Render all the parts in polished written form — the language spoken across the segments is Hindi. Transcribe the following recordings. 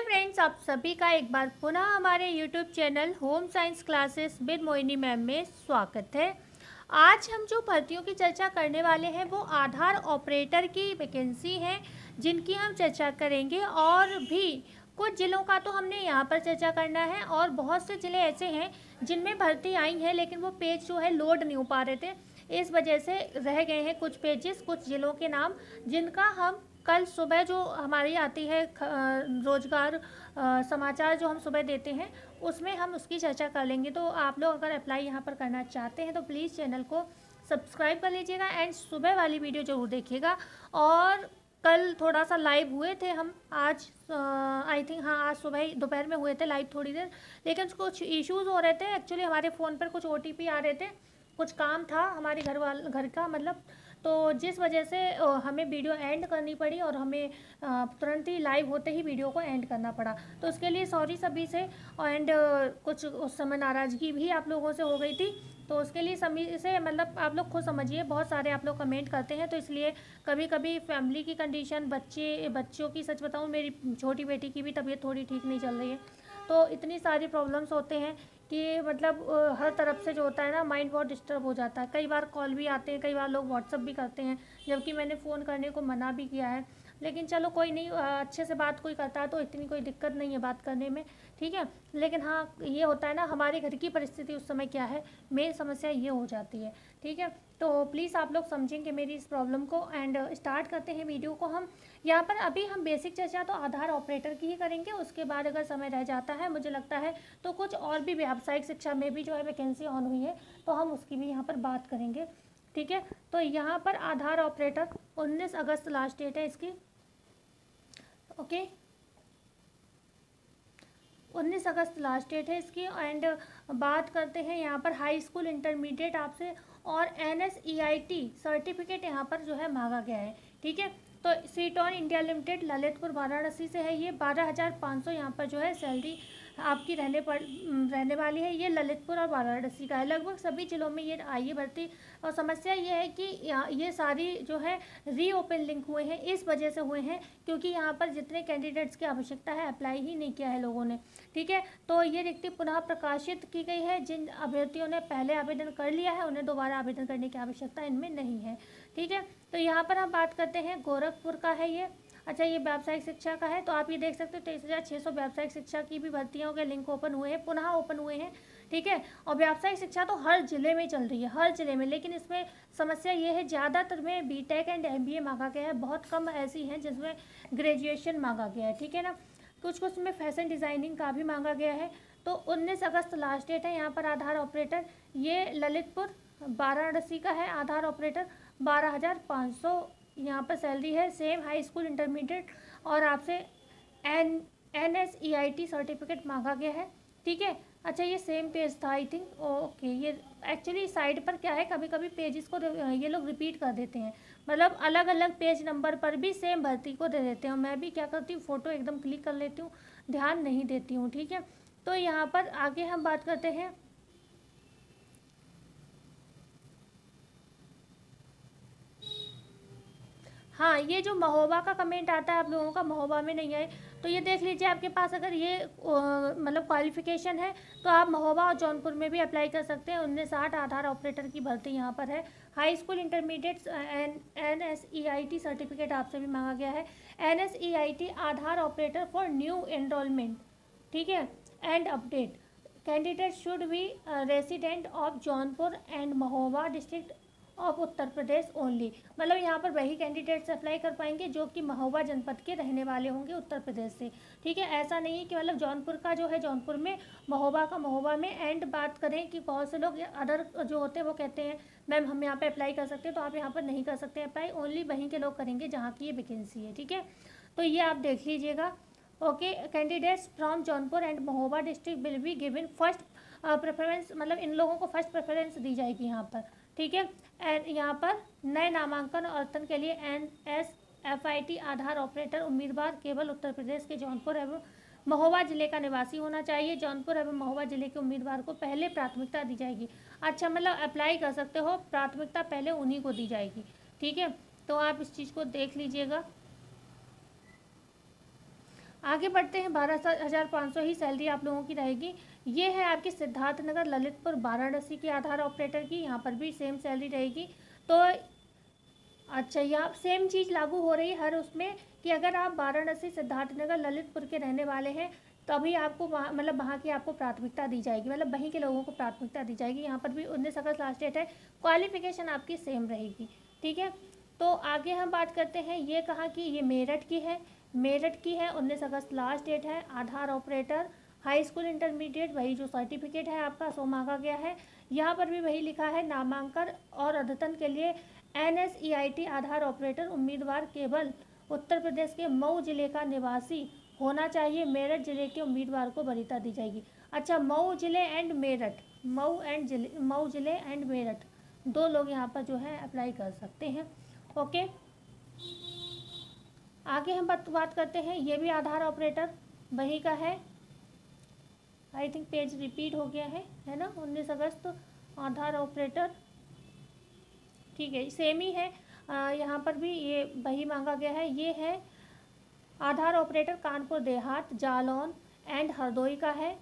फ्रेंड्स, आप सभी का एक बार पुनः हमारे YouTube channel home science classes with Moini ma'am में स्वागत है। आज हम जो भर्तियों की चर्चा करने वाले हैं वो आधार ऑपरेटर की वैकेंसी है जिनकी हम चर्चा करेंगे। और भी कुछ ज़िलों का तो हमने यहाँ पर चर्चा करना है और बहुत से ज़िले ऐसे हैं जिनमें भर्ती आई है लेकिन वो पेज जो है लोड नहीं हो पा रहे थे। इस वजह से रह गए हैं कुछ पेजेस, कुछ ज़िलों के नाम जिनका हम कल सुबह जो हमारी आती है रोजगार समाचार जो हम सुबह देते हैं उसमें हम उसकी चर्चा कर लेंगे। तो आप लोग अगर अप्लाई यहाँ पर करना चाहते हैं तो प्लीज़ चैनल को सब्सक्राइब कर लीजिएगा एंड सुबह वाली वीडियो ज़रूर देखिएगा। और कल थोड़ा सा लाइव हुए थे हम, आज आई थिंक, हाँ आज सुबह दोपहर में हुए थे लाइव थोड़ी देर, लेकिन कुछ इश्यूज़ हो रहे थे। एक्चुअली हमारे फ़ोन पर कुछ OTP आ रहे थे, कुछ काम था हमारे घर का मतलब, तो जिस वजह से हमें वीडियो एंड करनी पड़ी और हमें तुरंत ही लाइव होते ही वीडियो को एंड करना पड़ा। तो उसके लिए सॉरी सभी से। एंड कुछ उस समय नाराज़गी भी आप लोगों से हो गई थी, तो उसके लिए सभी से मतलब आप लोग खुद समझिए, बहुत सारे आप लोग कमेंट करते हैं तो इसलिए कभी कभी फैमिली की कंडीशन, बच्चों की, सच बताऊँ मेरी छोटी बेटी की भी तबीयत थोड़ी ठीक नहीं चल रही है, तो इतनी सारी प्रॉब्लम्स होते हैं कि मतलब हर तरफ से जो होता है ना माइंड बहुत डिस्टर्ब हो जाता है। कई बार कॉल भी आते हैं, कई बार लोग व्हाट्सअप भी करते हैं जबकि मैंने फ़ोन करने को मना भी किया है, लेकिन चलो कोई नहीं, अच्छे से बात कोई करता है तो इतनी कोई दिक्कत नहीं है बात करने में, ठीक है। लेकिन हाँ ये होता है ना, हमारे घर की परिस्थिति उस समय क्या है, मेन समस्या ये हो जाती है, ठीक है। तो प्लीज़ आप लोग समझेंगे मेरी इस प्रॉब्लम को। एंड स्टार्ट करते हैं वीडियो को हम। यहाँ पर अभी हम बेसिक चर्चा तो आधार ऑपरेटर की ही करेंगे, उसके बाद अगर समय रह जाता है मुझे लगता है तो कुछ और भी व्यावसायिक शिक्षा में भी जो है वैकेंसी ऑन हुई है तो हम उसकी भी यहाँ पर बात करेंगे, ठीक है। तो यहाँ पर आधार ऑपरेटर 19 अगस्त लास्ट डेट है इसकी, ओके, 19 अगस्त लास्ट डेट है इसकी। एंड बात करते हैं यहाँ पर हाई स्कूल इंटरमीडिएट आपसे और NSEIT सर्टिफिकेट यहाँ पर जो है मांगा गया है, ठीक है। तो सीटॉन इंडिया लिमिटेड ललितपुर वाराणसी से है, ये 12,500 यहाँ पर जो है सैलरी आपकी रहने वाली है। ये ललितपुर और वाराणसी का है, लगभग सभी जिलों में ये आई है भर्ती। और समस्या ये है कि ये सारी जो है रीओपन लिंक हुए हैं, इस वजह से हुए हैं क्योंकि यहाँ पर जितने कैंडिडेट्स की आवश्यकता है अप्लाई ही नहीं किया है लोगों ने, ठीक है। तो ये रिक्ति पुनः प्रकाशित की गई है, जिन अभ्यर्थियों ने पहले आवेदन कर लिया है उन्हें दोबारा आवेदन करने की आवश्यकता इनमें नहीं है, ठीक है। तो यहाँ पर हम बात करते हैं गोरखपुर का है ये, अच्छा ये व्यावसायिक शिक्षा का है। तो आप ये देख सकते हो 23,600 व्यावसायिक शिक्षा की भी भर्तियों के लिंक ओपन हुए हैं, पुनः ओपन हुए हैं, ठीक है। और व्यावसायिक शिक्षा तो हर जिले में चल रही है, हर जिले में, लेकिन इसमें समस्या ये है ज़्यादातर में BTech एंड MBA मांगा गया है, बहुत कम ऐसी हैं जिसमें ग्रेजुएशन मांगा गया है, ठीक है ना। कुछ में फैशन डिज़ाइनिंग का भी मांगा गया है। तो 19 अगस्त लास्ट डेट है यहाँ पर आधार ऑपरेटर। ये ललितपुर वाराणसी का है आधार ऑपरेटर, 12,500 यहाँ पर सैलरी है, सेम हाई स्कूल इंटरमीडिएट, और आपसे NSEIT सर्टिफिकेट मांगा गया है, ठीक है। अच्छा ये सेम पेज था आई थिंक, ओके। ये एक्चुअली साइड पर क्या है, कभी कभी पेजेस को ये लोग रिपीट कर देते हैं, मतलब अलग अलग पेज नंबर पर भी सेम भर्ती को दे देते हैं। मैं भी क्या करती हूँ, फ़ोटो एकदम क्लिक कर लेती हूँ, ध्यान नहीं देती हूँ, ठीक है। तो यहाँ पर आगे हम बात करते हैं, हाँ ये जो महोबा का कमेंट आता है आप लोगों का, महोबा में नहीं आए तो ये देख लीजिए, आपके पास अगर ये मतलब क्वालिफिकेशन है तो आप महोबा और जौनपुर में भी अप्लाई कर सकते हैं। 1960 आधार ऑपरेटर की भर्ती यहाँ पर है। High school intermediate NSEIT certificate आपसे भी मांगा गया है। NSEIT Aadhaar operator for new enrolment, ठीक है, and update candidate should be resident of Jaunpur and Mahoba district of Uttar Pradesh only, मतलब यहाँ पर वही कैंडिडेट्स अप्लाई कर पाएंगे जो कि महोबा जनपद के रहने वाले होंगे उत्तर प्रदेश से, ठीक है। ऐसा नहीं है कि मतलब जौनपुर का जो है जौनपुर में, महोबा का महोबा में। एंड बात करें कि बहुत से लोग अदर जो होते हैं वो कहते हैं मैम हम यहाँ पे अप्लाई कर सकते हैं, तो आप यहाँ पर नहीं कर सकते अप्लाई, ओनली वहीं के लोग करेंगे जहाँ की ये वैकेंसी है, ठीक है। तो ये आप देख लीजिएगा, okay. Candidates from Jaunpur and Mahoba district will be given first preference, मतलब इन लोगों को फर्स्ट प्रेफरेंस दी जाएगी यहाँ पर, ठीक है। एंड यहाँ पर नए नामांकन और अर्थन के लिए NSFIT आधार ऑपरेटर उम्मीदवार केवल उत्तर प्रदेश के जौनपुर एवं महोबा जिले का निवासी होना चाहिए। जौनपुर एवं महोबा जिले के उम्मीदवार को पहले प्राथमिकता दी जाएगी। अच्छा मतलब अप्लाई कर सकते हो, प्राथमिकता पहले उन्हीं को दी जाएगी, ठीक है। तो आप इस चीज़ को देख लीजिएगा। आगे बढ़ते हैं। 12,500 ही सैलरी आप लोगों की रहेगी। ये है आपकी सिद्धार्थनगर, ललितपुर, वाराणसी की आधार ऑपरेटर की। यहाँ पर भी सेम सैलरी रहेगी। तो अच्छा, यहाँ सेम चीज़ लागू हो रही है हर उसमें कि अगर आप वाराणसी, सिद्धार्थनगर, ललितपुर के रहने वाले हैं तभी आपको वहाँ मतलब वहाँ की आपको प्राथमिकता दी जाएगी, मतलब वहीं के लोगों को प्राथमिकता दी जाएगी। यहाँ पर भी 19 अगस्त लास्ट डेट है। क्वालिफिकेशन आपकी सेम रहेगी, ठीक है। तो आगे हम बात करते हैं। ये कहा कि ये मेरठ की है, मेरठ की है, 19 अगस्त लास्ट डेट है। आधार ऑपरेटर, हाई स्कूल इंटरमीडिएट, वही जो सर्टिफिकेट है आपका सो मांगा गया है। यहाँ पर भी वही लिखा है, नामांकन और अद्यतन के लिए NSEIT आधार ऑपरेटर उम्मीदवार केवल उत्तर प्रदेश के मऊ जिले का निवासी होना चाहिए। मेरठ जिले के उम्मीदवार को वरीयता दी जाएगी। अच्छा, मऊ जिले एंड मेरठ, मऊ जिले एंड मेरठ दो लोग यहाँ पर जो है अप्लाई कर सकते हैं। ओके, आगे हम बात करते हैं। ये भी आधार ऑपरेटर वही का है। आई थिंक पेज रिपीट हो गया है ना। 19 अगस्त आधार ऑपरेटर, ठीक है, सेम ही है। यहाँ पर भी ये वही मांगा गया है। ये है आधार ऑपरेटर कानपुर देहात, जालौन एंड हरदोई का है।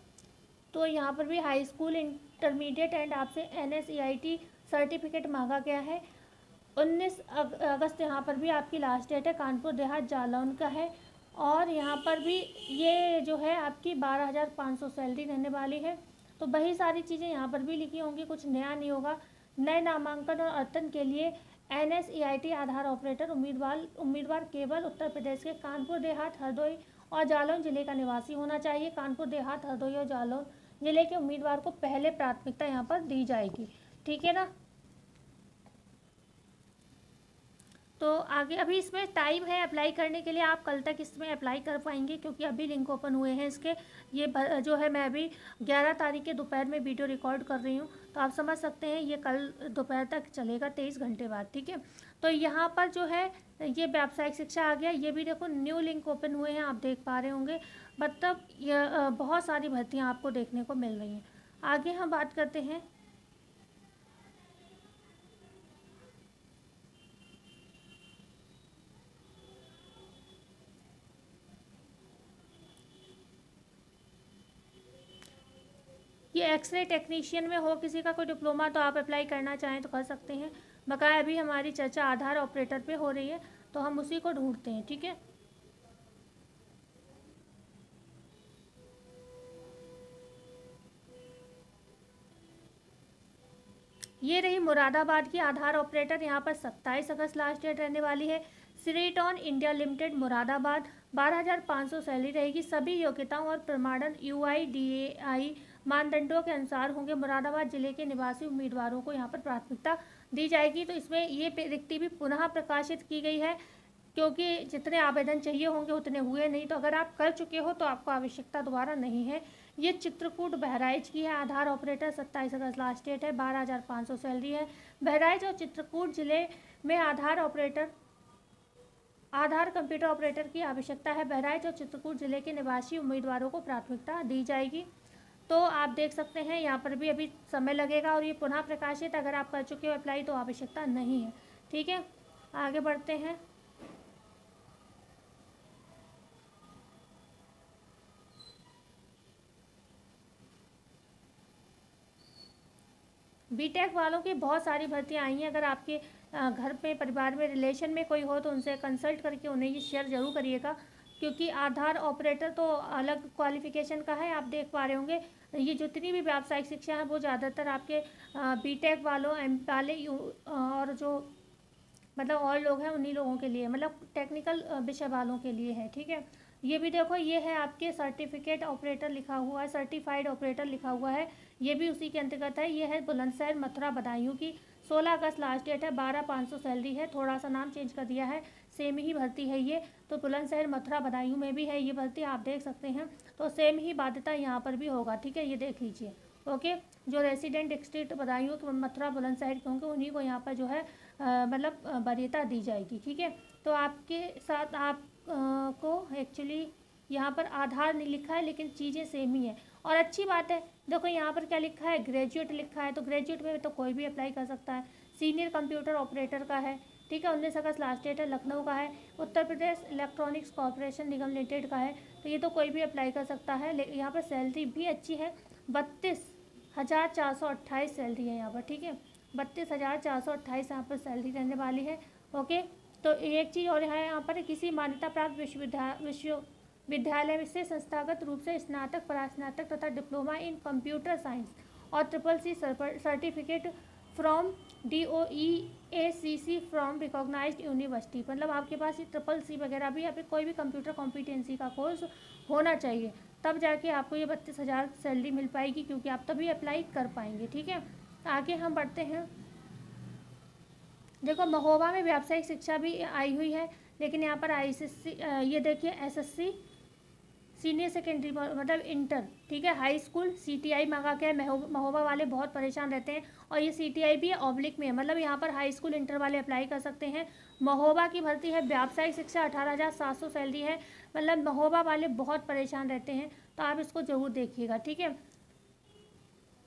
तो यहाँ पर भी हाई स्कूल इंटरमीडिएट एंड आपसे NSEIT सर्टिफिकेट मांगा गया है। 19 अगस्त यहाँ पर भी आपकी लास्ट डेट है। कानपुर देहात, जालौन का है। और यहाँ पर भी ये जो है आपकी 12,500 सैलरी रहने वाली है। तो वही सारी चीज़ें यहाँ पर भी लिखी होंगी, कुछ नया नहीं होगा। नए नामांकन और अद्यतन के लिए NSEIT आधार ऑपरेटर उम्मीदवार केवल उत्तर प्रदेश के कानपुर देहात, हरदोई और जालौन जिले का निवासी होना चाहिए। कानपुर देहात, हरदोई और जालौन जिले के उम्मीदवार को पहले प्राथमिकता यहाँ पर दी जाएगी, ठीक है ना। तो आगे अभी इसमें टाइम है अप्लाई करने के लिए, आप कल तक इसमें अप्लाई कर पाएंगे क्योंकि अभी लिंक ओपन हुए हैं इसके। ये जो है मैं अभी 11 तारीख के दोपहर में वीडियो रिकॉर्ड कर रही हूँ, तो आप समझ सकते हैं ये कल दोपहर तक चलेगा, 23 घंटे बाद, ठीक है। तो यहाँ पर जो है ये व्यावसायिक शिक्षा आ गया। ये भी देखो न्यू लिंक ओपन हुए हैं, आप देख पा रहे होंगे। मतलब ये बहुत सारी भर्तियाँ आपको देखने को मिल रही हैं। आगे हम बात करते हैं। ये एक्सरे टेक्नीशियन में हो किसी का कोई डिप्लोमा तो आप अप्लाई करना चाहें तो कर सकते हैं। बकाया अभी हमारी चर्चा आधार ऑपरेटर पे हो रही है तो हम उसी को ढूंढते हैं, ठीक है। ये रही मुरादाबाद की आधार ऑपरेटर। यहाँ पर 27 अगस्त लास्ट डेट रहने वाली है। श्रीटॉन इंडिया लिमिटेड, मुरादाबाद, 12,500 सैलरी रहेगी। सभी योग्यताओं और प्रमाणन UIDAI मानदंडों के अनुसार होंगे। मुरादाबाद जिले के निवासी उम्मीदवारों को यहाँ पर प्राथमिकता दी जाएगी। तो इसमें ये रिक्ति भी पुनः प्रकाशित की गई है क्योंकि जितने आवेदन चाहिए होंगे उतने हुए नहीं। तो अगर आप कर चुके हो तो आपको आवश्यकता दोबारा नहीं है। ये चित्रकूट बहराइच की है। आधार ऑपरेटर 27 अगस्त लास्ट डेट है। 12,500 सैलरी है। बहराइच और चित्रकूट जिले में आधार कंप्यूटर ऑपरेटर की आवश्यकता है। बहराइच और चित्रकूट जिले के निवासी उम्मीदवारों को प्राथमिकता दी जाएगी। तो आप देख सकते हैं यहाँ पर भी अभी समय लगेगा और ये पुनः प्रकाशित, अगर आप कर चुके हो अप्लाई तो आवश्यकता नहीं है, ठीक है। आगे बढ़ते हैं। बीटेक वालों की बहुत सारी भर्तियाँ आई हैं। अगर आपके घर में, परिवार में, रिलेशन में कोई हो तो उनसे कंसल्ट करके उन्हें ये शेयर ज़रूर करिएगा क्योंकि आधार ऑपरेटर तो अलग क्वालिफिकेशन का है। आप देख पा रहे होंगे ये जितनी भी व्यावसायिक शिक्षा है वो ज़्यादातर आपके बीटेक वालों वाले और जो मतलब और लोग हैं उन्हीं लोगों के लिए, मतलब टेक्निकल विषय वालों के लिए है, ठीक है। ये भी देखो, ये है आपके सर्टिफिकेट ऑपरेटर लिखा हुआ है, सर्टिफाइड ऑपरेटर लिखा हुआ है, ये भी उसी के अंतर्गत है। ये है बुलंदशहर मथुरा बदायूं की, 16 अगस्त लास्ट डेट है। 12,500 सैलरी है। थोड़ा सा नाम चेंज कर दिया है, सेम ही भर्ती है ये। तो बुलंदशहर मथुरा बदायूं में भी है ये भर्ती, आप देख सकते हैं। तो सेम ही बाध्यता यहाँ पर भी होगा, ठीक है, ये देख लीजिए। ओके, जो रेसिडेंट डिस्ट्रिक्ट बदायूं, मथुरा, बुलंदशहर के होंगे उन्हीं को यहाँ पर जो है मतलब वरीयता दी जाएगी, ठीक है। तो आपके साथ आप को एक्चुअली यहाँ पर आधार नहीं लिखा है लेकिन चीज़ें सेम ही है। और अच्छी बात है, देखो यहाँ पर क्या लिखा है, ग्रेजुएट लिखा है। तो ग्रेजुएट में तो कोई भी अप्लाई कर सकता है। सीनियर कंप्यूटर ऑपरेटर का है, ठीक है। 19 अगस्त लास्ट डेट है। लखनऊ का है। उत्तर प्रदेश इलेक्ट्रॉनिक्स कॉर्पोरेशन निगम लिमिटेड का है। तो ये तो कोई भी अप्लाई कर सकता है। यहाँ पर सैलरी भी अच्छी है, 32,428 सैलरी है यहाँ पर, ठीक है। 32,428 यहाँ पर सैलरी रहने वाली है। ओके, तो एक चीज़ और है यहाँ पर, किसी मान्यता प्राप्त विश्वविद्यालय से संस्थागत रूप से स्नातक, परास्नातक तथा डिप्लोमा इन कंप्यूटर साइंस और CCC certificate from DOEACC from recognised university, मतलब आपके पास ये CCC वगैरह भी या फिर कोई भी कंप्यूटर कॉम्पिटेंसी का कोर्स होना चाहिए, तब जाके आपको ये 32,000 सैलरी मिल पाएगी, क्योंकि आप तभी अप्लाई कर पाएंगे, ठीक है। आगे हम बढ़ते हैं। देखो, महोबा में व्यावसायिक शिक्षा भी आई हुई है, लेकिन यहाँ पर ICSE, ये देखिए SSC सीनियर सेकेंडरी मतलब इंटर, ठीक है। हाई स्कूल CTI मांगा गया है। महोबा वाले बहुत परेशान रहते हैं, और ये CTI भी है, ऑब्लिक में है, मतलब यहाँ पर हाई स्कूल इंटर वाले अप्लाई कर सकते हैं। महोबा की भर्ती है, व्यावसायिक शिक्षा 18,700 सैलरी है, मतलब महोबा वाले बहुत परेशान रहते हैं, तो आप इसको ज़रूर देखिएगा, ठीक है।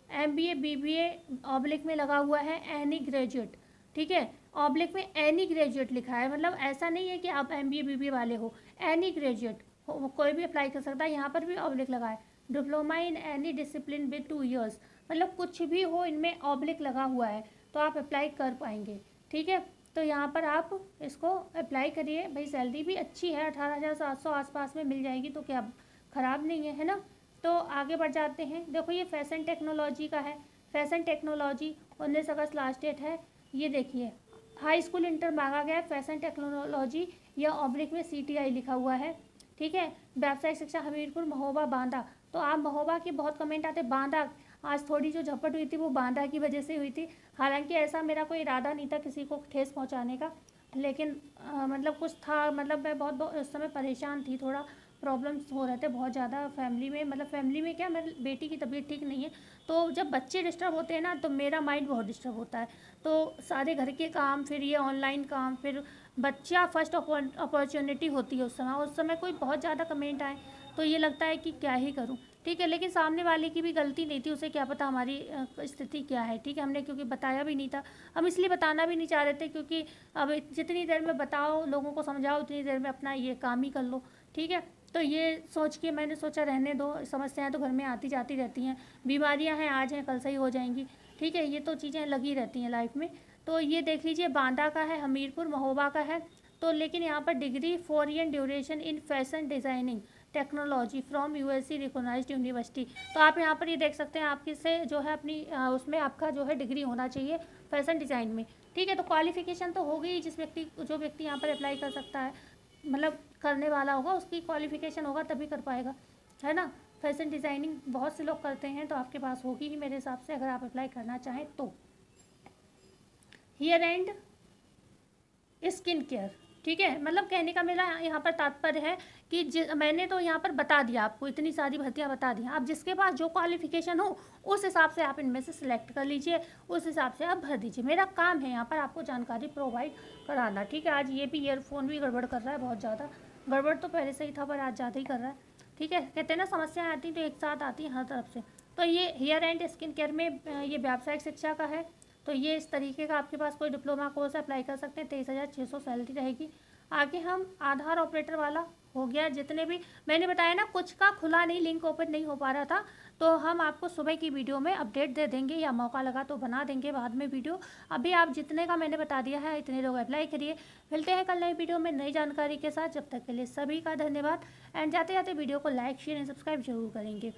MBA BBA ऑब्लिक में लगा हुआ है, एनी ग्रेजुएट, ठीक है। ऑब्लिक में एनी ग्रेजुएट लिखा है, मतलब ऐसा नहीं है कि आप MBA BBA वाले हो, एनी ग्रेजुएट कोई भी अप्लाई कर सकता है। यहाँ पर भी ऑब्लिक लगा है। Diploma in any discipline with 2 years, मतलब कुछ भी हो, इनमें ऑब्लिक लगा हुआ है, तो आप अप्लाई कर पाएंगे, ठीक है। तो यहाँ पर आप इसको अप्लाई करिए भाई, सैलरी भी अच्छी है, 18,700 आसपास में मिल जाएगी, तो क्या ख़राब नहीं है ना। तो आगे बढ़ जाते हैं। देखो, ये फैशन टेक्नोलॉजी का है। फैशन टेक्नोलॉजी 19 अगस्त लास्ट डेट है। ये देखिए, हाई स्कूल इंटर मांगा गया है, फैशन टेक्नोलॉजी, या ऑब्लिक में CTI लिखा हुआ है, ठीक है। व्यावसायिक शिक्षा हमीरपुर, महोबा, बांदा। तो आप महोबा के बहुत कमेंट आते, बांदा, आज थोड़ी जो झपट हुई थी वो बांदा की वजह से हुई थी। हालांकि ऐसा मेरा कोई इरादा नहीं था किसी को ठेस पहुंचाने का, लेकिन मतलब कुछ था, मतलब मैं बहुत उस समय परेशान थी, थोड़ा प्रॉब्लम्स हो रहे थे बहुत ज़्यादा फैमिली में, मतलब फैमिली में क्या, मेरी बेटी की तबीयत ठीक नहीं है, तो जब बच्चे डिस्टर्ब होते हैं ना, तो मेरा माइंड बहुत डिस्टर्ब होता है। तो सारे घर के काम, फिर ये ऑनलाइन काम, फिर बच्चा फर्स्ट अपॉर्चुनिटी होती है उस समय कोई बहुत ज़्यादा कमेंट आए, तो ये लगता है कि क्या ही करूं, ठीक है। लेकिन सामने वाले की भी गलती नहीं थी, उसे क्या पता हमारी स्थिति क्या है, ठीक है। हमने क्योंकि बताया भी नहीं था, हम इसलिए बताना भी नहीं चाह रहे थे, क्योंकि अब जितनी देर में बताओ, लोगों को समझाओ, उतनी देर में अपना ये काम ही कर लो, ठीक है। तो ये सोच के मैंने सोचा रहने दो, समस्याएं तो घर में आती जाती रहती हैं, बीमारियां हैं, आज हैं कल सही हो जाएंगी, ठीक है। ये तो चीज़ें लगी रहती हैं लाइफ में। तो ये देख लीजिए, बांदा का है, हमीरपुर, महोबा का है। तो लेकिन यहाँ पर degree 4 year duration in fashion designing technology from USC recognised university. तो आप यहाँ पर ये देख सकते हैं, आपके से जो है अपनी उसमें आपका जो है डिग्री होना चाहिए फैशन डिज़ाइन में, ठीक है। तो क्वालिफिकेशन तो होगी ही, जो व्यक्ति यहाँ पर अप्लाई कर सकता है, मतलब करने वाला होगा, उसकी क्वालिफिकेशन होगा तभी कर पाएगा, है ना। फैशन डिज़ाइनिंग बहुत से लोग करते हैं, तो आपके पास होगी ही मेरे हिसाब से, अगर आप अप्लाई करना चाहें तो। हेयर एंड स्किन केयर, ठीक है। मतलब कहने का मेरा यहाँ पर तात्पर्य है कि मैंने तो यहाँ पर बता दिया आपको, इतनी सारी भर्तियाँ बता दी, आप जिसके पास जो क्वालिफिकेशन हो उस हिसाब से आप इनमें से सिलेक्ट कर लीजिए, उस हिसाब से आप भर दीजिए। मेरा काम है यहाँ पर आपको जानकारी प्रोवाइड कराना, ठीक है। आज ये भी ईयरफोन भी गड़बड़ कर रहा है, बहुत ज़्यादा गड़बड़ तो पहले से ही था, पर आज ज़्यादा ही कर रहा है, ठीक है। कहते हैं ना, समस्याएँ आती तो एक साथ आती हैं हर तरफ से। तो ये हेयर एंड स्किन केयर में ये व्यावसायिक शिक्षा का है, तो ये इस तरीके का आपके पास कोई डिप्लोमा कोर्स अप्लाई कर सकते हैं, 23,600 सैलरी रहेगी। आगे हम आधार ऑपरेटर वाला हो गया, जितने भी मैंने बताया ना, कुछ का खुला नहीं, लिंक ओपन नहीं हो पा रहा था, तो हम आपको सुबह की वीडियो में अपडेट दे देंगे, या मौका लगा तो बना देंगे बाद में वीडियो। अभी आप जितने का मैंने बता दिया है, इतने लोग अप्लाई करिए। मिलते हैं कल नई वीडियो में नई जानकारी के साथ, जब तक के लिए सभी का धन्यवाद। एंड जाते जाते वीडियो को लाइक शेयर एंड सब्सक्राइब जरूर करेंगे।